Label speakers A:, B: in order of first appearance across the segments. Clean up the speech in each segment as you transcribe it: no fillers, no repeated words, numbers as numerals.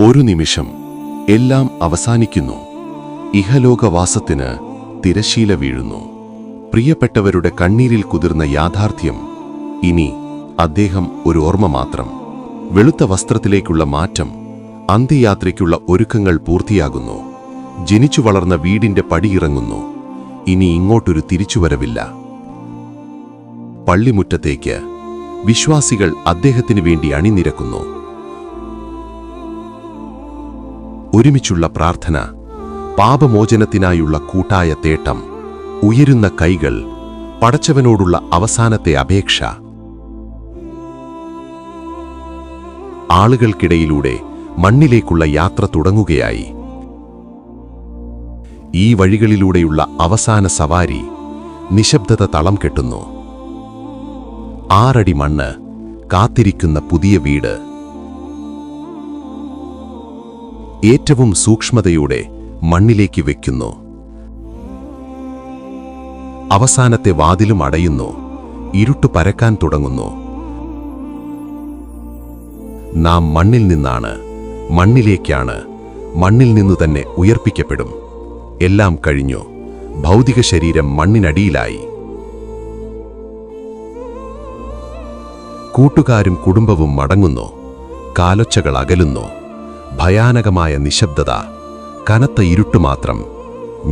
A: ഒരു നിമിഷം എല്ലാം അവസാനിക്കുന്നു. ഇഹലോകവാസത്തിന് തിരശീല വീഴുന്നു. പ്രിയപ്പെട്ടവരുടെ കണ്ണീരിൽ കുതിർന്ന യാഥാർത്ഥ്യം. ഇനി അദ്ദേഹം ഒരു ഓർമ്മ മാത്രം. വെളുത്ത വസ്ത്രത്തിലേക്കുള്ള മാറ്റം. അന്ത്യയാത്രയ്ക്കുള്ള ഒരുക്കങ്ങൾ പൂർത്തിയാകുന്നു. ജനിച്ചു വളർന്ന വീടിന്റെ പടിയിറങ്ങുന്നു. ഇനി ഇങ്ങോട്ടൊരു തിരിച്ചുവരവില്ല. പള്ളിമുറ്റത്തേക്ക് വിശ്വാസികൾ അദ്ദേഹത്തിനു വേണ്ടി അണിനിരക്കുന്നു. ഒരുമിച്ചുള്ള പ്രാർത്ഥന, പാപമോചനത്തിനായുള്ള കൂട്ടായ തേട്ടം, ഉയരുന്ന കൈകൾ, പടച്ചവനോടുള്ള അവസാനത്തെ അപേക്ഷ. ആളുകൾക്കിടയിലൂടെ മണ്ണിലേക്കുള്ള യാത്ര തുടങ്ങുകയായി. ഈ വഴികളിലൂടെയുള്ള അവസാന സവാരി. നിശബ്ദത തളം കെട്ടുന്നു. 6 അടി മണ്ണ്, കാത്തിരിക്കുന്ന പുതിയ വീട്. ഏറ്റവും സൂക്ഷ്മതയോടെ മണ്ണിലേക്ക് വെക്കുന്നു. അവസാനത്തെ വാതിലും അടയുന്നു. ഇരുട്ട് പരക്കാൻ തുടങ്ങുന്നു. നാം മണ്ണിൽ നിന്നാണ്, മണ്ണിലേക്കാണ്, മണ്ണിൽ നിന്നു തന്നെ ഉയർപ്പിക്കപ്പെടും. എല്ലാം കഴിഞ്ഞു. ഭൗതിക ശരീരം മണ്ണിനടിയിലായി. കൂട്ടുകാരും കുടുംബവും മടങ്ങുന്നു. കാലൊച്ചകൾ അകലുന്നു. ഭയാനകമായ നിശബ്ദത. കനത്ത ഇരുട്ട് മാത്രം.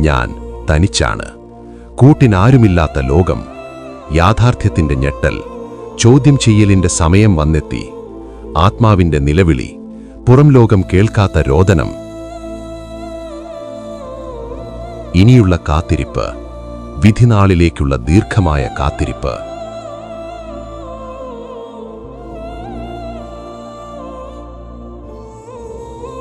A: ഞാൻ തനിച്ചാണ്. കൂട്ടിനാരുമില്ലാത്ത ലോകം. യാഥാർത്ഥ്യത്തിന്റെ ഞെട്ടൽ. ചോദ്യം ചെയ്യലിന്റെ സമയം വന്നെത്തി. ആത്മാവിന്റെ നിലവിളി. പുറം ലോകം കേൾക്കാത്ത രോദനം. ഇനിയുള്ള കാത്തിരിപ്പ്. വിധിനാളിലേക്കുള്ള ദീർഘമായ കാത്തിരിപ്പ്.